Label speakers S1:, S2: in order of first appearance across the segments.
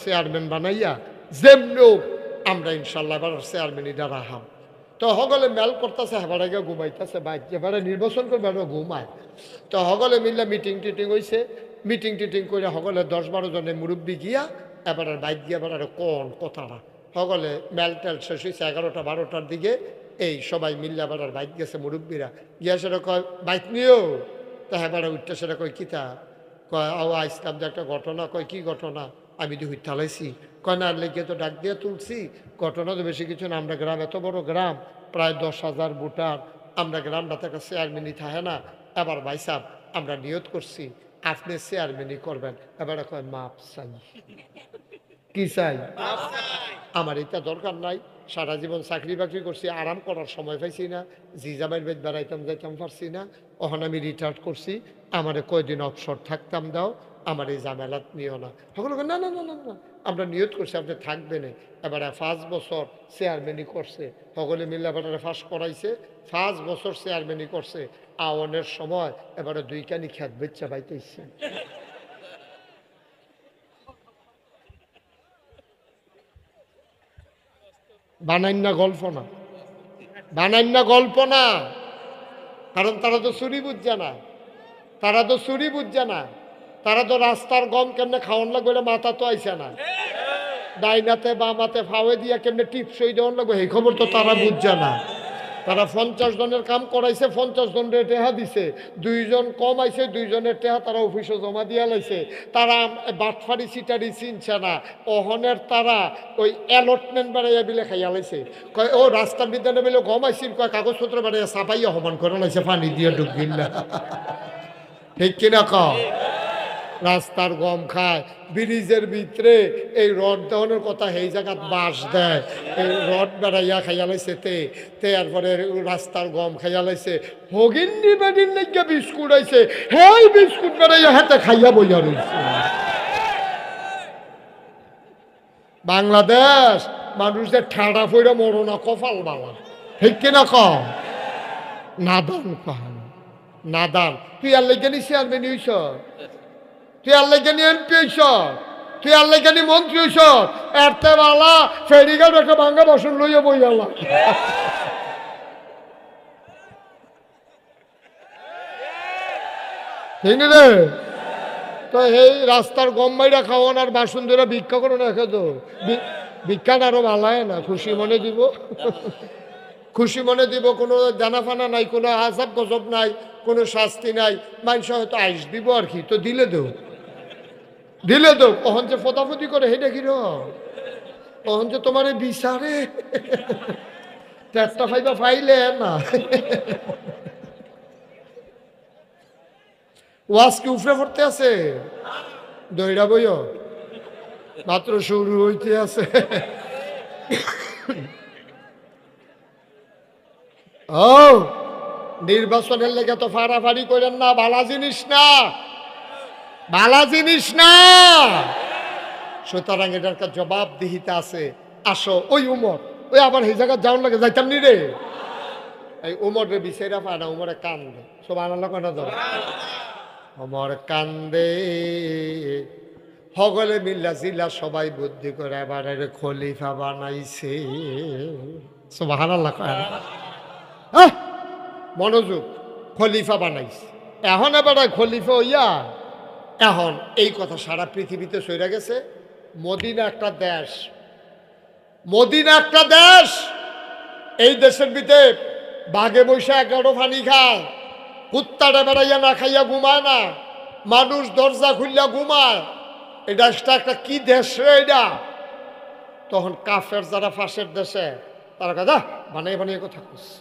S1: Chairman বানাইয়া যেমনিও আমরা ইনশাল্লাহ এবার চেয়ারম্যানিটা রাখাম। তো হগলে মেল করতেছে, হেবার আগে ঘুমাইতেছে, বাইক এবারে নির্বাচন করবে এবার ঘুমায়। তো হগলে মিললে মিটিং টিটিং হয়েছে, মিটিং টিটিং করে হগলে 10-12 জনের মুরব্বী গিয়া এবার বাইক গিয়া এবার কোন কথাটা হগলে মেল টেল শেষ হয়েছে 11টা-12টার দিকে। এই সবাই মিললে এবার বাইক গেছে মুরব্বীরা গিয়া, সেটা কয় বাইক নিয়েও। তা হেবারে উঠতে সেটা কয় কিতা, কয় ও আইসলাম যে একটা ঘটনা। কয় কি ঘটনা? আমি তো হুইতালাইছি। কয় না লেগে তো ডাক দিয়ে তুলছি, ঘটনা তো বেশি কিছু না। আমরা গ্রাম, এত বড় গ্রাম, প্রায় 10,000 ভোটার, আমরা গ্রামটাতে একটা চেয়ারম্যানই থাকে না। এবার ভাই সাহেব আমরা নিয়ত করছি আপনি চেয়ারম্যানই করবেন। এবারে কয় মাপ চাই। কি চাই? আমার এটা দরকার নাই, সারা জীবন চাকরি বাকরি করছি, আরাম করার সময় পাইছি না, জি জামাইয়ের বেদ বেড়াইতাম যাইতাম পারছি না, ওখানে আমি রিটায়ার্ড করছি, আমারে কয়দিন অবসর থাকতাম দাও, আমার এই ঝামেলাত নিও না। সকলে না না না না না, আমরা নিয়ত করছি আপনি থাকবেন। এবারে 5 বছর চেয়ারম্যানই করছে, সকলে মিলে এবারে ফাঁস করাইছে, 5 বছর চেয়ারম্যানই করছে। আওয়ানের সময় এবারে 2 কানি খেত বেচ্চা পাইতেছে। বানাইন না গল্প না, বানাইন না গল্প না, কারণ তারা তো চুরি বুঝছে না, তারা তো চুরি বুঝছে না, তারা তো রাস্তার গম কেমনে খাওয়ান লাগবে এটা মাথা তো আইসে না, ডাইনাতে বামাতে ফাওয়ে দিয়া কেমনে টিপসই দেওয়ান লাগবে এই খবর তো তারা বুঝছে না। তারা 50 জনের কাম করাইছে, 50 জনের টেহা দিছে, 2 জন কম আইছে, 2 জনের টেহা তারা অফিসে জমা দিয়া লাইছে। তারা বাটফারি সিটারি চিনছে না, অহনের তারা ওই অ্যালটমেন্ট বাড়াইয়া বিলে খাইয়া লাইছে। কয় ও রাস্তার বিদ্যানে বেলে গম আইসিন, কয় কাগজপত্র বাড়াইয়া সাফাইয়া হমান করে লাইছে, পানি দিয়ে ডুববিন না। ঠিক কিনা কও? রাস্তার গম খায়, ব্রিজের ভিতরে এই রড দেওয়ানোর কথা সেই জায়গাত বাঁশ দেয়, এই রড বেড়াইয়া খাইয়া লাইছে, এরপরে রাস্তার গম খাইয়া লাইছে। হগিন্নি বেডির নাকি বিস্কুট আইছে, হেই বিস্কুট বেড়াইয়া হাতে খাইয়া বইয়া রয়েছে। বাংলাদেশ মানুষদের ঠাড়া ফইরা মরো না, কপাল বালা। ঠিক কিনা কম? নাদান কম, নাদান। তুই আর লেগে নি চেয়ারম্যান হইছ, তুই আর লেগে নি এমপি হইছ, তুই আর লেগে নি মন্ত্রী হইছ, এরতে বালা ফেরিঘাট একটা ভাঙ্গা বসন লইয়া বইয়ালা। ঠিক রে? তো এই রাস্তার গম মাইরা খাওয়ান আর বাসন ধরে ভিক্ষা করো না, তো ভিক্ষাটা আরো ভালো হয় না, খুশি মনে দিব, খুশি মনে দিব, কোনো জানাফানা নাই, কোনো আজাব গজব নাই, কোনো শাস্তি নাই, মানুষ হয়তো আইস দিব আর কি, তো দিলে দেও, দিলে দেও। কখন যে ফতাফতি করে হেঁটে কি কখন যে তোমার বিচারে চারটা ফাইবা ফাইলে না ওয়াজ কি উফরে পড়তে আছে, দইরা বইও মাত্র শুরু হইতে আছে। ও নির্বাচনের লেগে তো ফাড়াফাড়ি করেন না, ভালা জিনিস না, ভালা জিনিস না। সুতরাং এটার একটা জবাবদিহিতা আছে। আসো ওই উমর, ওই আবার এই জায়গা যাওয়ার লাগে যাইতাম নি রে, এই উমরে বিচারা পায় না, উমরে কান্দে, সব আনাল্লা কেনা ধর, উমর কান্দে, হগলে মিল্লা জিল্লা সবাই বুদ্ধি করে এবারে খলিফা বানাইছে। সুবহানাল্লাহ কয় না? মনোযোগ, খলিফা বানাইছে। এখন এবার খলিফা হইয়া এখন এই কথা সারা পৃথিবীতে সইরা গেছে। মদিনা একটা দেশ, মদিনা একটা দেশ, এই দেশের ভিতরে বাঘে বৈশা 11 ফানি খায়, কুত্তাটা বেড়াইয়া না খাইয়া ঘুমায় না, মানুষ দরজা খুললা ঘুমায়। এটা একটা কি দেশ রে এটা? তখন কাফের যারা ফাঁসের দেশে তারা কথা বানিয়ে বানিয়ে কথা করছে,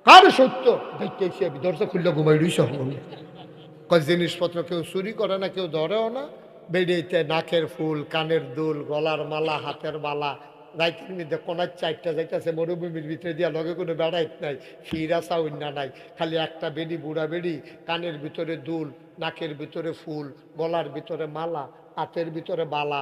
S1: কার সত্য দেখতেছি আমি দরজা খুললে ঘুমাই রইস। কয় জিনিসপত্র কেউ চুরি করে না, কেউ ধরেও না, বেরিয়েতে নাকের ফুল, কানের দুল, গলার মালা, হাতের মালা, রাইতের মধ্যে কোনার 4টা যাইতেছে মরুভূমির ভিতরে দিয়া, লগে কোনো বেড়াইত নাই, ফিরা চাউন্না নাই, খালি একটা বেড়ি, বুড়া বেড়ি, কানের ভিতরে দুল, নাকের ভিতরে ফুল, গলার ভিতরে মালা, হাতের ভিতরে বালা,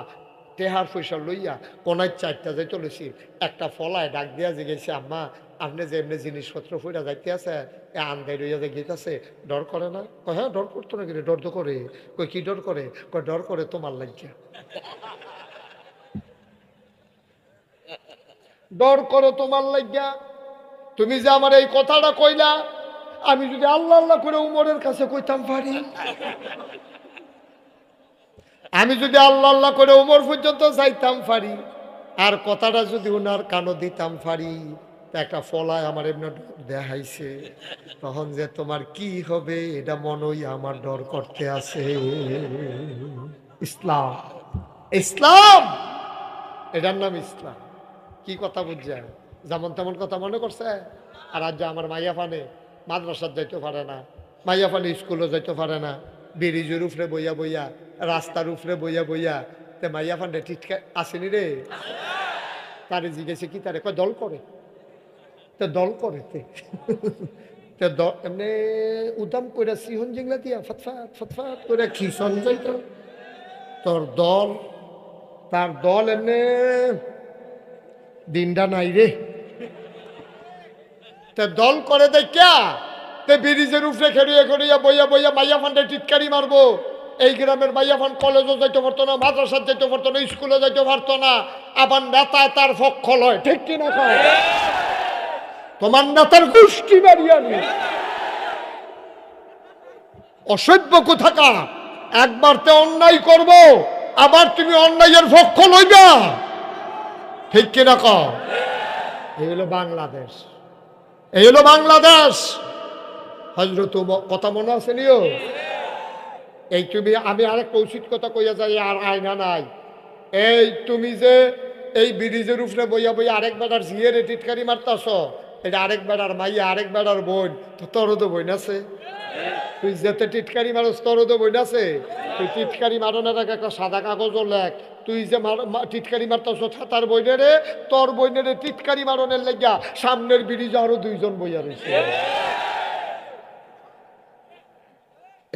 S1: টেহার পয়সা লইয়া কোনার 4টা যাই চলেছি। একটা ফলায় ডাক দিয়া জিগেছে, আম্মা আপনি যে এমনি জিনিসপত্র ফুইরা যাইতে আছে, এ আন্দাই রইয়া যে গীতাছে, ডর করে না? কয় হ্যাঁ ডর করতো না, কিরে ডর তো করে। কই কি ডর করে? কয় ডর করে তোমার লাগিয়া। ডর করো তোমার লাগিয়া। তুমি যে আমার এই কথাটা কইলা, আমি যদি আল্লাহ আল্লাহ করে উমরের কাছে কইতাম পারি, আমি যদি আল্লাহ আল্লাহ করে উমর পর্যন্ত যাইতাম পারি, আর কথাটা যদি উনার কানো দিতাম পারি, তা একটা ফলায় আমার এমনি দেখাইছে, তখন যে তোমার কি হবে এটা মনই আমার ডর করতে আছে। ইসলাম, ইসলাম, এটার নাম ইসলাম। কি কথা বুঝছেন? যেমন তেমন কথা মনে করছে। আর আজ আমার মাইয়া ফানে মাদ্রাসার যাইতে পারে না, মাইয়া ফানে স্কুলে যাইতে পারে না, ব্রিজের উপরে বইয়া বইয়া, রাস্তার উপরে বইয়া বইয়া, তে মাইয়া ফান্ডে টিটকা আসেনি রে। তারে জিজ্ঞেসে কি তারে কয় দল করে, তে দল করে তে এমনি উদাম করে সিহন জিংলা দিয়া ফতফাত ফতফাত করে খিসন যাইত তোর দল, তার দল এমনি দিনটা নাই রে। তে দল করে দেখা তে ব্রিজের উপরে খেড়িয়ে খেড়িয়ে বইয়া বইয়া মাইয়া ফান্ডে টিটকারি মারবো। এই গ্রামের মাইয়া ফান কলেজও যাইতে পারতো না, মাদ্রাসার যাইতে পারতো না, স্কুলে যাইতে পারতো না, আবার নেতায় তার পক্ষ লয়, ঠিক কিনা কয়? তোমার নেতার গোষ্ঠী মারিয়া নি অসভ্য কোথাকা। একবার তে অন্যায় করব, আবার তুমি অন্যায়ের পক্ষ লইবা, ঠিক কিনা কয়? এই হলো বাংলাদেশ, এই হলো বাংলাদেশ। হযরত কথা মনে আছে নিও? এই তুমি, আমি আরেকটা উচিত কথা কইয়া যাই, আর আয়না নাই। এই তুমি যে এই ব্রিজের উপরে বইয়া বইয়া আরেক বেড়ার ঝিয়ের টিটকারি মারতাছ, এটা আরেক বেড়ার মাইয়া, আরেক বেড়ার বোন, তো তোরও তো বোন আছে। তুই যেতে টিটকারি মারস তোরও তো বোন আছে। তুই টিটকারি মারনের আগে একটা সাদা কাগজও লেখ, তুই যে টিটকারি মারতাছ তার বইনেরে, তোর বইনেরে টিটকারি মারনের লেগা সামনের ব্রিজে আরো দুইজন বইয়া রয়েছে।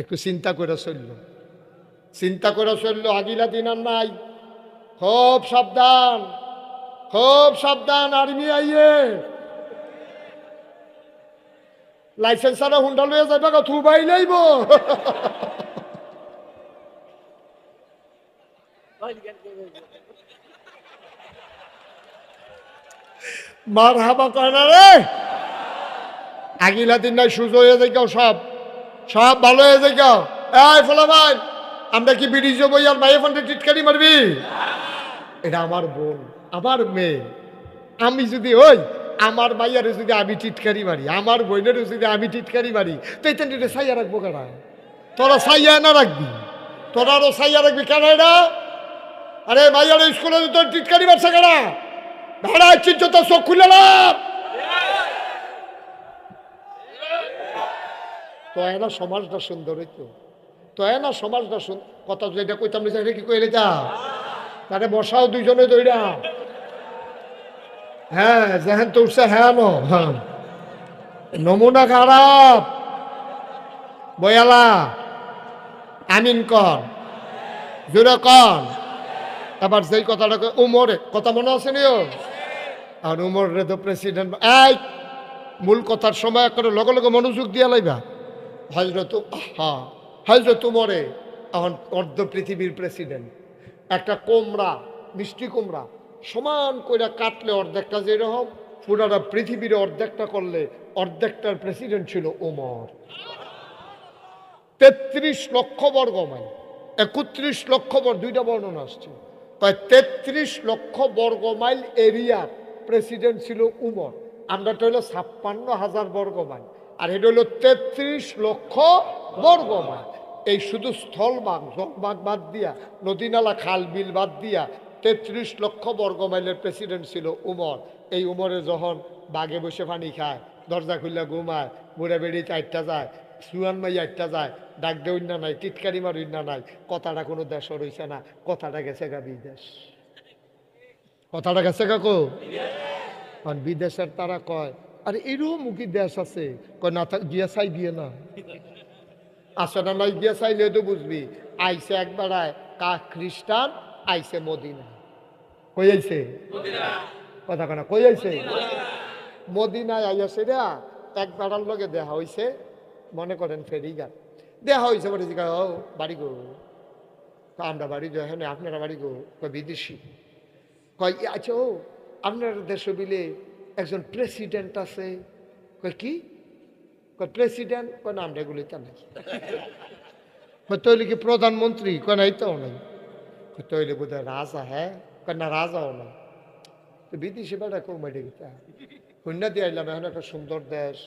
S1: একটু চিন্তা করে চলল, চিন্তা করে চলল, আগিলা দিন আর নাই। খুব সাবধান, খুব সাবধান, আর্মি আইয়ে লাইসেন্স ছাড়া হুন্ডা লইয়া যাইবা থু বাই লাইব। মার হাবা কয় না রে। আগিলা দিন নাই, সুযোগ হয়ে যাই সব, সব ভালো হয়ে যাই। এই ফলা ভাই, আমরা কি ব্রিজে বই আর মাইয়া ফান্ডে টিটকারি মারবি? এটা আমার বোন, আমার মেয়ে। আমি যদি ওই আমার মাইয়ারে যদি আমি টিটকারি মারি, আমার বোনেরও যদি আমি টিটকারি মারি, তো এটা নিয়ে সাইয়া রাখবো কেনা? তোরা সাইয়া না রাখবি, তোরা আরো সাইয়া রাখবি কেন এটা? আরে মাইয়ার স্কুলে তোর টিটকারি মারছে কেনা? ভাড়া চিন্তা তো চোখ খুলে লাভ তো না, সমাজটা সুন্দর হইতো তো না, সমাজটা কথা যেটা কইতাম না কি কইলে যা তারে বসাও দুইজনে দইরা। হ্যাঁ যেহেন তো উঠছে, হ্যাঁ হ্যাঁ নমুনা খারাপ। বয়ালা আমিন কন, জোরে কন। এবার যেই কথাটা উমরে কথা মনে আছে নিও, আর উমরে তো প্রেসিডেন্ট। এই মূল কথার সময় করে লগে লগে মনোযোগ দিয়া লাইবা। হযরত হযরত উমরে এখন অর্ধ পৃথিবীর প্রেসিডেন্ট। একটা কোমড়া, মিষ্টি কোমড়া সমান করে কাটলে অর্ধেকটা যেরকম, পুরাটা পৃথিবীর অর্ধেকটা করলে অর্ধেকটার প্রেসিডেন্ট ছিল উমর। ৩৩ লক্ষ বর্গ মাইল, ৩১ লক্ষ দুইটা বর্ণনা আসছে, ৩৩ লক্ষ বর্গ মাইল এরিয়ার প্রেসিডেন্ট ছিল উমর। আমরা তো হলো ৫৬,০০০ বর্গ মাইল, আর এটা হলো ৩৩ লক্ষ বর্গ মাইল। এই শুধু স্থলভাগ জলভাগ বাদ দিয়া, নদী নালা খাল বিল বাদ দিয়া ৩৩ লক্ষ বর্গ মাইলের প্রেসিডেন্ট ছিল উমর। এই উমরে যখন বাগে বসে পানি খায়, দরজা খুললে ঘুমায়, বুড়া বেড়ি ৪টা যায়, সুয়ান মাই ৮টা যায়, ডাক দেউন না নাই, টিটকারি মারুন না নাই, কথাটা কোনো দেশও রইছে না, কথাটা গেছে গা বিদেশ। কথাটা গেছে কাকু, কারণ বিদেশের তারা কয় আরে এরকম মুখী দেশ আছে, কয় না গিয়া চাই দিয়ে না, আসে না নাই গিয়া চাইলে তো বুঝবি। আইসে একবার খ্রিস্টান, আইসে মদিনা। কই আইছে কথা কনা, কই আইছে মদিনায় আইয়াছে রে। এক বেড়ার লগে দেখা হইছে, মনে করেন ফেরিঘাট দেখা হয়েছে, বলে ও বাড়ি গো, আমরা বাড়ি যাই, হ্যাঁ আপনারা বাড়ি গো, কয় বিদেশি, কয় আচ্ছা ও আপনার দেশে বিলে একজন প্রেসিডেন্ট আছে। কয় কি? কয় প্রেসিডেন্ট। কয় না, আমরা এগুলিতে নাই। তৈলে কি প্রধানমন্ত্রী? কয় নাই, তো নাই। তৈলে বোধ হয় রাজা। হ্যাঁ, কয় না, রাজাও নাই। তো বিদেশি বেড়া কৌমাইডে গীতা কন্যা দিয়ে আইলাম, এখন একটা সুন্দর দেশ।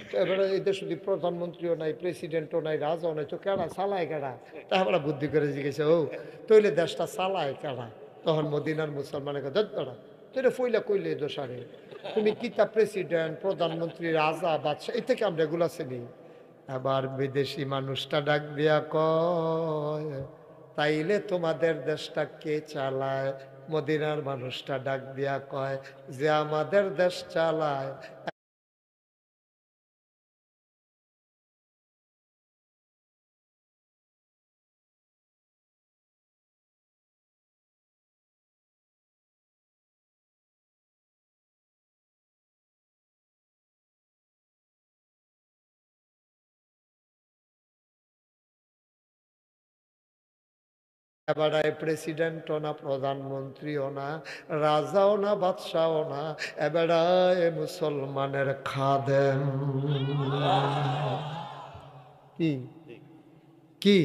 S1: তো এবারে এই দেশ যদি প্রধানমন্ত্রীও নাই, প্রেসিডেন্টও নাই, রাজাও নাই, তো কেডা চালায় কেডা? তা আমরা বুদ্ধি করে জিজ্ঞেস, ও তৈলে দেশটা চালায় কেডা? তখন মদিনার মুসলমানের কথা বেড়া তুই ফইলা কইলে দোষারে, তুমি কিতা প্রেসিডেন্ট, প্রধানমন্ত্রী, রাজা, বাদশাহ, এই থেকে আমরা এগুলা চিনি। আবার বিদেশি মানুষটা ডাক দিয়া কয়, তাইলে তোমাদের দেশটা কে চালায়? মদিনার মানুষটা ডাক দিয়া কয়, যে আমাদের দেশ চালায় এবারে প্রেসিডেন্টও না, প্রধানমন্ত্রীও না, রাজাও না, বাদশাও না, এবারে মুসলমানের খাদেম। কি কি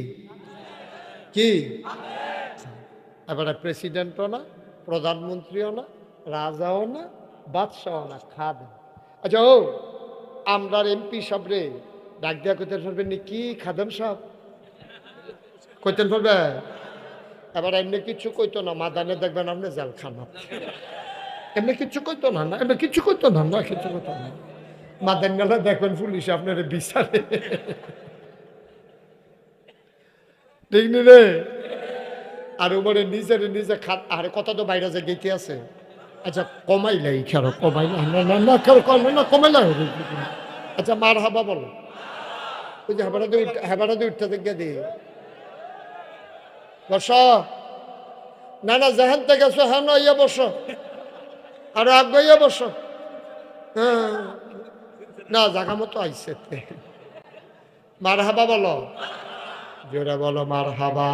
S1: কি? এবারে প্রেসিডেন্টও না, প্রধানমন্ত্রীও না, রাজাও না, বাদশাও না, খাদেম। আচ্ছা, ও আমরা এমপি সব রে ডাক দিয়া কইতে পারবেন নি কি খাদেম সব কইতেন পারবে? এবার এমনি কিছু কইতো না, মাদানে দেখবেন আপনি জেলখানা। এমনি কিছু কইতো না, না এমনি কিছু কইতো না, না কিছু কইতো না। মাদান গেলে দেখবেন পুলিশ আপনার বিচারে। ঠিক নি রে? আর উপরে নিজের নিজে খাত, আরে কথা তো বাইরে যে গেতে আছে। আচ্ছা কমাইলাই খেলো, কমাইলা না না না খেলো, না কমাইলা। আচ্ছা মার হাবা বলো, ওই যে হেবাটা দিয়ে উঠতে দেখে দিই বস। না না যেখান থেকে গেছো হ্যাঁ ইয়ে বসো, আর আগে ইয়ে বসো। হ্যাঁ না জাগা মতো আইসে। মার হাবা বলো, জোরে বলো মার হাবা।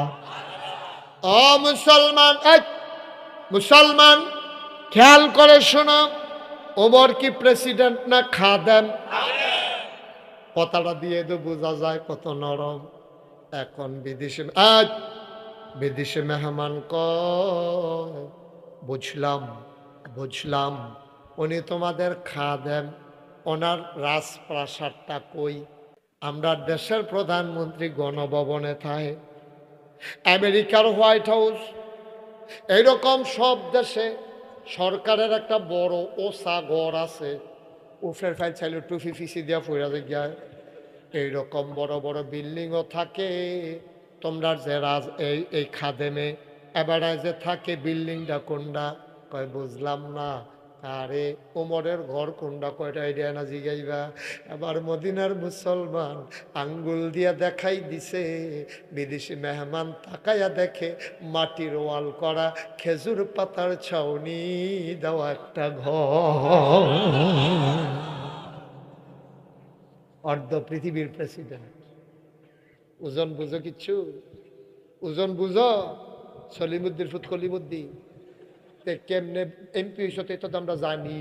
S1: ও মুসলমান, মুসলমান খেয়াল করে শোনো, ওমর কি প্রেসিডেন্ট না খাদেম? কথাটা দিয়ে তো বোঝা যায় কত নরম। এখন বিদেশে মেহমান কয়, বুঝলাম বুঝলাম, উনি তোমাদের খাদেম, ওনার রাজপ্রাসাদটা কই? আমরা দেশের প্রধানমন্ত্রী গণভবনে থাকে, আমেরিকার হোয়াইট হাউস, এইরকম সব দেশে সরকারের একটা বড় ওসা ঘর আছে, উফের ফাইল চাইলে টুফি ফিসি দিয়া ফুরা যায়। এইরকম বড় বড় বিল্ডিংও থাকে। তোমরা যে এই খাদেমে এবারে যে থাকে বিল্ডিংটা কোনটা? কয় বুঝলাম না। আরে ওমরের ঘর কোনটা, কয়টা আইডিয়া না জিগাইবা। এবার মদিনার মুসলমান আঙ্গুল দিয়া দেখাই দিছে। বিদেশি মেহমান তাকাইয়া দেখে মাটির ওয়াল করা, খেজুর পাতার ছাউনি দেওয়া একটা ঘর। অর্ধ পৃথিবীর প্রেসিডেন্ট। ওজন বুঝো কিচ্ছু? ওজন বুঝো? সলিমুদ্দিন ফুত কলিমুদ্দিন কেমনে এমপি হইসতে তো আমরা জানি।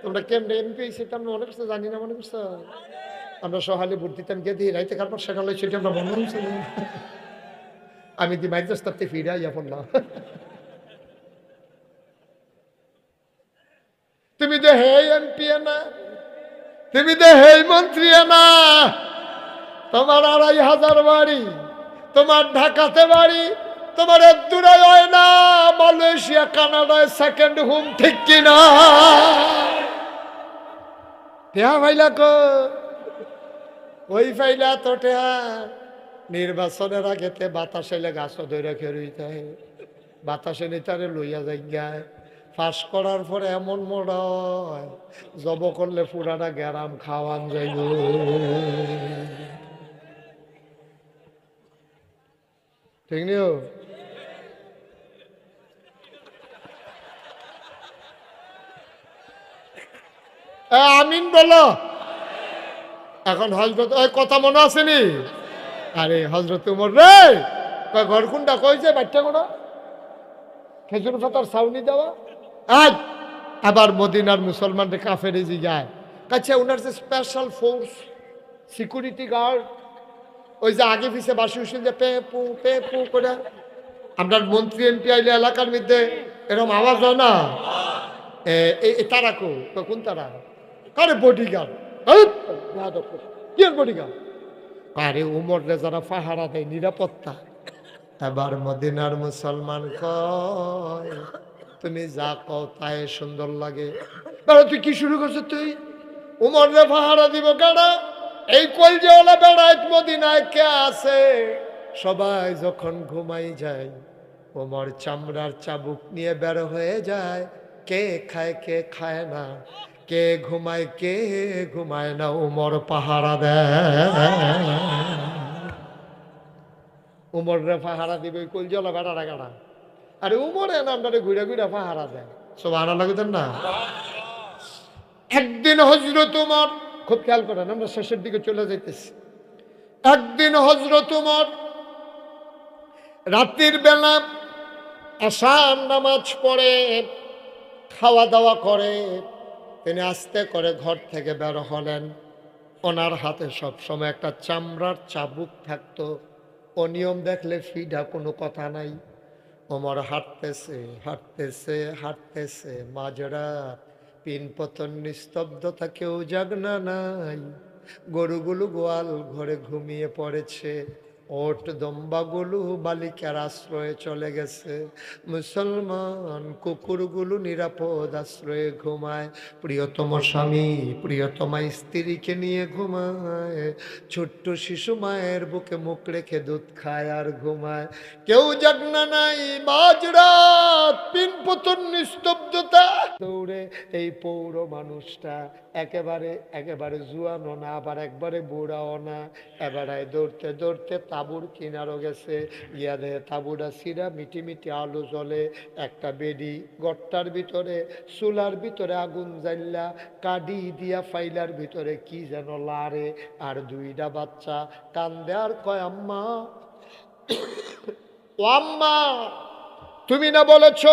S1: তোমরা কেমনে এমপি হইছে আমরা মনে করছো জানি না, মনে করছো? আমরা সহালে ভোট দিতাম গিয়ে দিই রাইতে খারপর সকালে সেটা আমরা বন্ধ হয়েছে। আমি দি মাইক রাস্তাতে ফিরে আইয়া পড়লাম। তুমি যে হে এমপি না, তুমি যে হে মন্ত্রী না, তোমার ২৫০০ বাড়ি, তোমার ঢাকাতে বাড়ি, তোমার দূরে হয় না মালয়েশিয়া কানাডায় সেকেন্ড হোম, ঠিক কিনা? টেহা ভাইলা ওই ফাইলা তো টেহা নির্বাচনের আগেতে বাতাসে গাছ ধরে খেরুইতে, বাতাসে নিতারে লইয়া যাই। ফাঁস করার পরে এমন মোড় হয়, জব করলে পুরাটা গ্যারাম খাওয়ান যাইব। ঠিক নিও? আমিন বলো। এখন হজরত ওই কথা মনে আসেনি? আরে হজরত উমর রে, কয় ঘর কোনটা, কই যে বাচ্চা কোনা খেজুর পাতার ছাউনি দেওয়া। আজ আবার মদিনার মুসলমানদের কাফেরে জিগায়, কাছে ওনার যে স্পেশাল ফোর্স সিকিউরিটি গার্ড, ওই যে আগে পিছিয়ে বাসি উসিল যে পে পু করে আপনার মন্ত্রী এমপি আইলে এলাকার মধ্যে এরকম আওয়াজ হয় না, তারা কোন তারা, কারে বডিগার্ড, কি বডিগার্ড, আরে উমর রে যারা পাহারা দেয় নিরাপত্তা। এবার মদিনার মুসলমান কয়, তুমি যা কও তাই সুন্দর লাগে। তুই কি শুরু করছো, তুই উমর রে পাহারা দিব কেডা? এই কলজেওয়ালা বেড়ায় মদিনায় কে আছে? সবাই যখন ঘুমাই যায় ওমর চামড়ার চাবুক নিয়ে বের হয়ে যায়। কে খায় কে খায় না, কে ঘুমায় না, উমর পাহারা দেয়। উমর রে পাহারা দিবে কলজেওয়ালা বেড়ারা গাড়া। আরে উমর নামটারে ঘুরে ঘুরে পাহারা দেয়। সব আনা লাগতেন না। একদিন হযরত উমর, খুব খেয়াল করেন, আমরা শেষের দিকে চলে যাইতেছি। একদিন হযরত উমর রাতের বেলা আশার নামাজ পড়ে খাওয়া দাওয়া করে তিনি আস্তে করে ঘর থেকে বের হলেন। ওনার হাতে সবসময় একটা চামড়ার চাবুক থাকতো। অনিয়ম দেখলে ফিডা, কোনো কথা নাই। ওমর হাঁটতেছে মাঝরাত, পিন পতন নিস্তব্ধতা, কেউ জাগনা নাই। গরুগুলো গোয়াল ঘরে ঘুমিয়ে পড়েছে, ওট দম্বাগুলো বালিকার আশ্রয়ে চলে গেছে। মুসলমান কুকুরগুলো নিরাপদ আশ্রয়ে ঘুমায়। প্রিয়তম স্বামী প্রিয়তমা স্ত্রীকে নিয়ে ঘুমায়। ছোট্ট শিশু মায়ের বুকে মুখ রেখে দুধ খায় আর ঘুমায়। কেউ জাগনা নাই, মাঝরাত, পিন পতন নিস্তব্ধতা। দৌড়ে এই পৌর মানুষটা একেবারে জুয়ানো না, আবার একবারে বুড়াও না, এবারে দৌড়তে দৌড়তে তাবুর কিনারও গেছে। গিয়া দেয় তাবুটা সিরা, মিটি মিটি আলো জ্বলে। একটা বেডি গট্টার ভিতরে, চুলার ভিতরে আগুন জ্বাল্লা, কাডি দিয়া ফাইলার ভিতরে কি যেন লারে। আর দুইটা বাচ্চা কান্দে আর কয়, আম্মা ও আম্মা, তুমি না বলেছ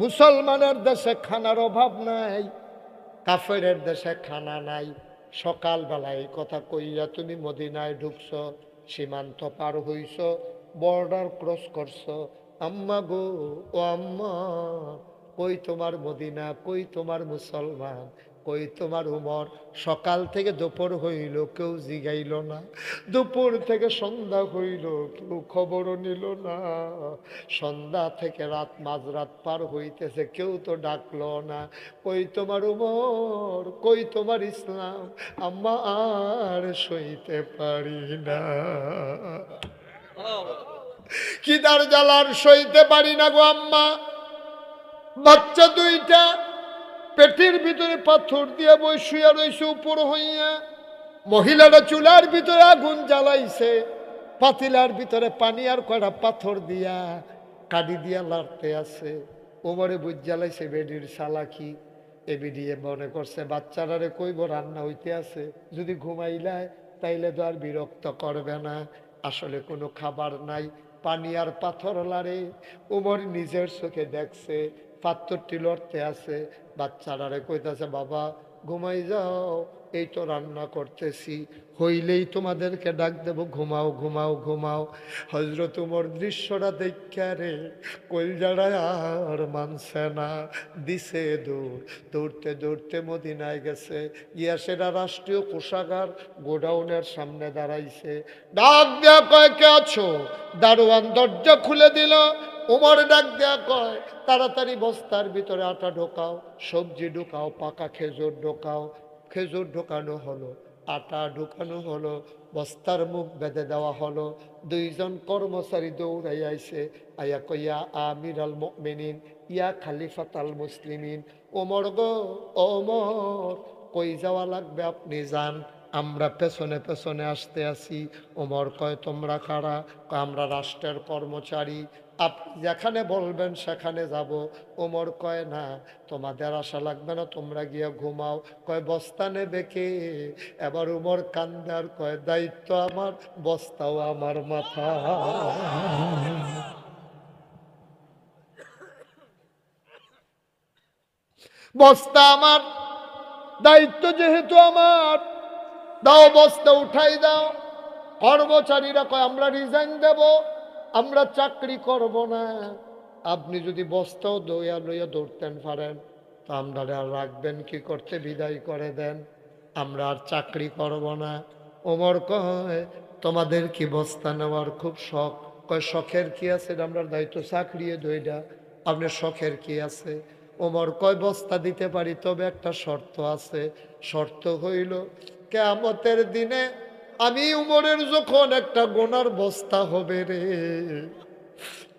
S1: মুসলমানের দেশে খানার অভাব নাই, কাফেরের দেশে খানা নাই। সকালবেলা এই কথা কইয়া তুমি মদিনায় ঢুকছো, সীমান্ত পার হইছ, বর্ডার ক্রস করছো। আম্মা গো, ও আম্মা, কই তোমার মদিনা, কই তোমার মুসলমান, কই তোমার উমর? সকাল থেকে দুপুর হইল, কেউ জিগাইল না। দুপুর থেকে সন্ধ্যা হইল, কেউ খবরও নিল না। সন্ধ্যা থেকে রাত, মাঝরাত পার হইতেছে, কেউ তো ডাকলো না। কই তোমার উমর, কই তোমার ইসলাম? আম্মা আর সইতে পারি না, খিদার জ্বালার সইতে পারি না গো আম্মা। বাচ্চা দুইটা পেটের ভিতরে পাথর দিয়ে বই শুয়া রয়েছে উপর হইয়া। মহিলাটা চুলার ভিতরে আগুন জ্বালাইছে, পাতিলার ভিতরে পানি আর কয়টা পাথর দিয়া কাডি দিয়া লাড়তে আছে। ওমরে বুঝ জ্বালাইছে বেডির সালাকি। এ বিডিয়ে মনে করছে বাচ্চারারে কইব রান্না হইতে আছে, যদি ঘুমাইলায় তাইলে তো আর বিরক্ত করবে না। আসলে কোনো খাবার নাই, পানি আর পাথর লাড়ে। ওমর নিজের চোখে দেখছে পাথরটি লড়তে আছে। বাচ্চারারে কইতাছে, বাবা ঘুমাই যাও, এই তো রান্না করতেছি, হইলেই তোমাদেরকে ডাক দেব, ঘুমাও ঘুমাও ঘুমাও। হযরত উমর দৃশ্যটা দেখা রে কলজারা আর মানছে না, দিছে দৌড়। দৌড়তে দৌড়তে মদিনায় গেছে, গিয়া সেটা রাষ্ট্রীয় কোষাগার গোডাউনের সামনে দাঁড়াইছে। ডাক দেয়া কয়, কে আছো? দারোয়ান দরজা খুলে দিল। উমর ডাক দেয়া কয়, তাড়াতাড়ি বস্তার ভিতরে আটা ঢোকাও, সবজি ঢোকাও, পাকা খেজুর ঢোকাও। খেজুর ঢোকানো হলো, আটা ঢোকানো হলো, বস্তার মুখ বেঁধে দেওয়া হলো। দুইজন কর্মচারী দৌড়াই আইছে, আয়া কইয়া আমির আল মুমিনিন, ইয়া খালিফাত আল মুসলিমিন। ওমর গো ওমর, কই যাওয়া লাগবে আপনি যান। আমরা পেছনে পেছনে আসতে আসি। ওমর কয় তোমরা কারা? কয় আমরা রাষ্ট্রের কর্মচারী, আপনি যেখানে বলবেন সেখানে যাব। ওমর কয় না, তোমাদের আশা লাগবে না, তোমরা গিয়ে ঘুমাও। কয় বস্তা নেবে কে? এবার উমর কান্দে আর কয় দায়িত্ব আমার, বস্তাও আমার মাথা। বস্তা আমার, দায়িত্ব যেহেতু আমার, দাও বস্তা উঠাই দাও। কর্মচারীরা কয় আমরা রিজাইন দেব, আমরা চাকরি করব না। আপনি যদি বস্তাও দইয়া লইয়া দৌড়তেন পারেন তো আমরা আর রাখবেন কি করতে, বিদায় করে দেন, আমরা আর চাকরি করব না। ওমর কয় তোমাদের কি বস্তা নেওয়ার খুব শখ? কয় শখের কি আছে, আমরা দায়িত্ব চাকরি দইটা, আপনার শখের কি আছে? ওমর কয় বস্তা দিতে পারি, তবে একটা শর্ত আছে। শর্ত হইল কিয়ামতের দিনে আমি উমরের যখন একটা গোনার বস্তা হবে রে,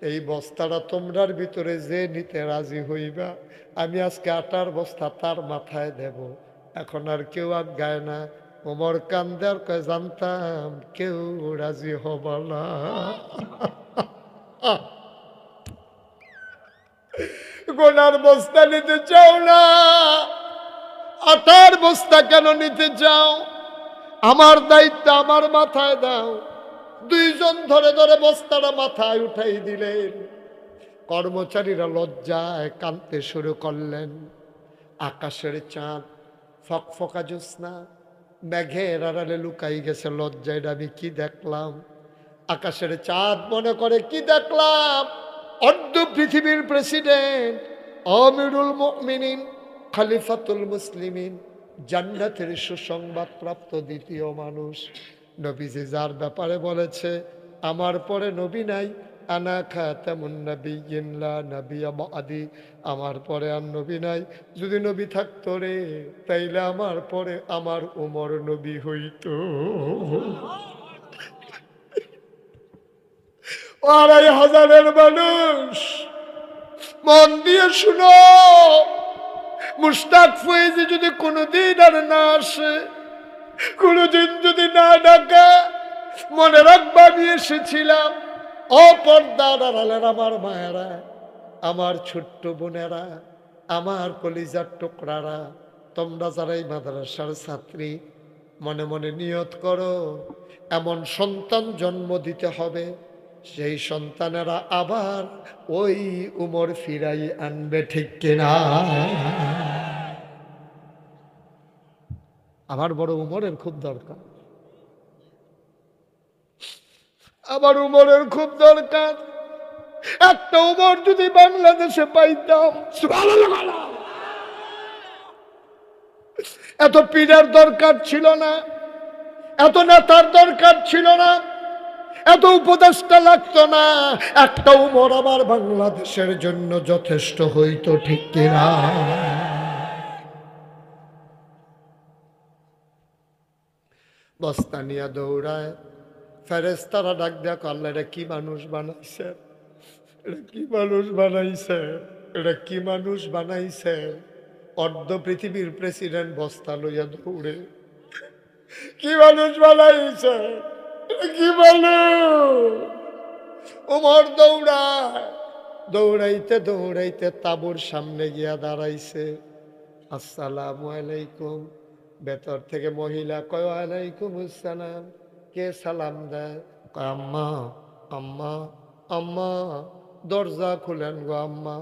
S1: এই বস্তাটা তোমরার ভিতরে যে নিতে রাজি হইবা, আমি আজকে আটার বস্তা তার মাথায় দেব। এখন আর কেউ আজ্ঞায় না। ওমর কান্দে আর কয় জানতাম কেউ রাজি হব না। গোনার বস্তা নিতে চাও না, আটার বস্তা কেন নিতে চাও? আমার দায়িত্ব আমার মাথায় দাও। দুইজন ধরে ধরে বস্তাটা মাথায় উঠাই দিলেন। কর্মচারীরা লজ্জায় কাঁদতে শুরু করলেন। আকাশের চাঁদ, ফকফকা জ্যোৎস্না, মেঘের আড়ালে লুকাই গেছে লজ্জায়। আমি কি দেখলাম? আকাশের চাঁদ মনে করে কি দেখলাম? অর্ধ পৃথিবীর প্রেসিডেন্ট, আমিরুল মুমিনিন, খলিফাতুল মুসলিমিন, জান্নাতের সুসংবাদ প্রাপ্ত দ্বিতীয় মানুষ, নবীজি যার ব্যাপারে বলেছে আমার পরে নবী নাই, আনা খাতামুন নাবিয়্যিন লা নাবিয়্যা বাদি, আমার পরে আর নবী নাই। যদি নবী থাকতো রে তাইলে আমার পরে আমার উমর নবী হইতো। ২৫০০০-এর মানুষ মন দিয়ে শুনো, মুশতাক ফয়েজী যদি কোনোদিন আর না আসে, কোনোদিন যদি না ডাকে, মনে রাখবা আমি এসেছিলাম। অপর্দার আড়ালের আমার মায়েরা, আমার ছোট্ট বোনেরা, আমার কলিজার টুকরারা, তোমরা যারা এই মাদ্রাসার ছাত্রী, মনে মনে নিয়ত করো এমন সন্তান জন্ম দিতে হবে, সেই সন্তানেরা আবার ওই উমর ফিরাই আনবে, ঠিক কিনা? আমার বড় উমরের খুব দরকার, আবার উমরের খুব দরকার। একটা উমর যদি বাংলাদেশে পাইতাম, সুবহানাল্লাহ। এত পীরের দরকার ছিল না, এত নেতার দরকার ছিল না, এত উপদেষ্টা লাগতো না। একটা উমর আমার বাংলাদেশের জন্য যথেষ্ট হইতো, ঠিক কিনা? বস্তা নিয়ে দৌড়ায়, ফেরেশতারা ডাক দেখো আল্লাহ এটা কি মানুষ বানাইছে, এটা কি মানুষ বানাইছে, এটা কি মানুষ বানাইছে। অর্ধ পৃথিবীর প্রেসিডেন্ট বস্তা লইয়া দৌড়ে, কি মানুষ বানাইছে, এটা কি মানুষ। ওমর দৌড়ায়, দৌড়াইতে দৌড়াইতে তাঁবুর সামনে গিয়া দাঁড়াইছে। আসসালামু আলাইকুম। ভেতর থেকে মহিলা কয় ওয়ালাইকুম আসসালাম। কে সালাম দেয়? কয় আম্মা, আম্মা, আম্মা। দরজা খুলেন গো আম্মা।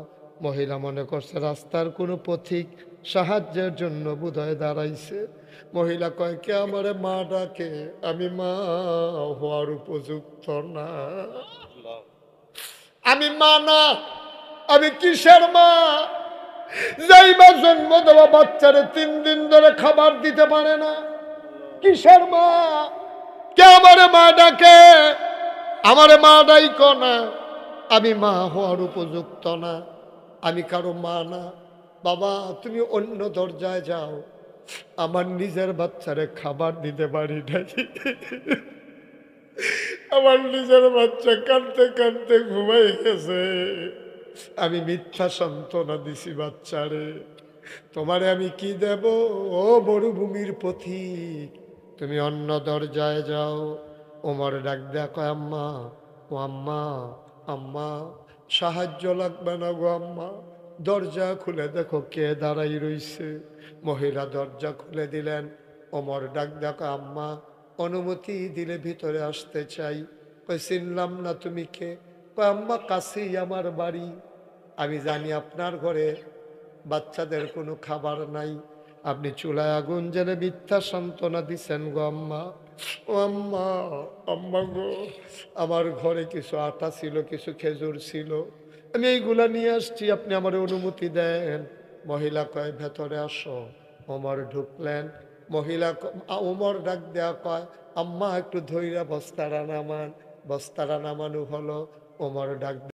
S1: মহিলা মনে করছে রাস্তার কোনো পথিক সাহায্যের জন্য বোধহয় দাঁড়াইছে। মহিলা কয় কে আমারে মা ডাকে? আমি মা হওয়ার উপযুক্ত না, আমি মা না, আমি কিসের মা? যেই মা জন্ম দেওয়া বাচ্চারে 3 দিন ধরে খাবার দিতে পারে না, কিসের মা? কে আমারে মা ডাকে? আমারে মা ডাইকো না, আমি মা হওয়ার উপযুক্ত না, আমি কারো মা না। বাবা তুমি অন্য দরজায় যাও, আমার নিজের বাচ্চারে খাবার দিতে পারি নাই। আমার নিজের বাচ্চা কাঁদতে কাঁদতে ঘুমাই গেছে, আমি মিথ্যা সান্ত্বনা দিছি বাচ্চারে। তোমারে আমি কি দেব? ও মরুভূমির পথিক, তুমি অন্য দরজায় যাও। ওমর ডাক দেয়া কয়, আম্মা, ও আম্মা, আম্মা, সাহায্য লাগবে না গো আম্মা, দরজা খুলে দেখো কে দাঁড়াই রইছে। মহিলা দরজা খুলে দিলেন। ওমর ডাক দেয়া কয়, আম্মা, অনুমতি দিলে ভিতরে আসতে চাই। কই চিনলাম না, তুমি কে? কয়, আম্মা, কাছেই আমার বাড়ি। আমি জানি আপনার ঘরে বাচ্চাদের কোনো খাবার নাই, আপনি চুলায় আগুন জেলে মিথ্যা সান্ত্বনা দিছেন গো আম্মা। ও আম্মা, আম্মা গো, আমার ঘরে কিছু আটা ছিল, কিছু খেজুর ছিল, আমি এইগুলা নিয়ে আসছি, আপনি আমার অনুমতি দেন। মহিলা কয়, ভেতরে আসো। ওমর ঢুকলেন। ওমর ডাক দেয়া কয়, আম্মা একটু ধৈর্য বস্তারা নামান। বস্তারা নামানো হলো। ওমর ডাক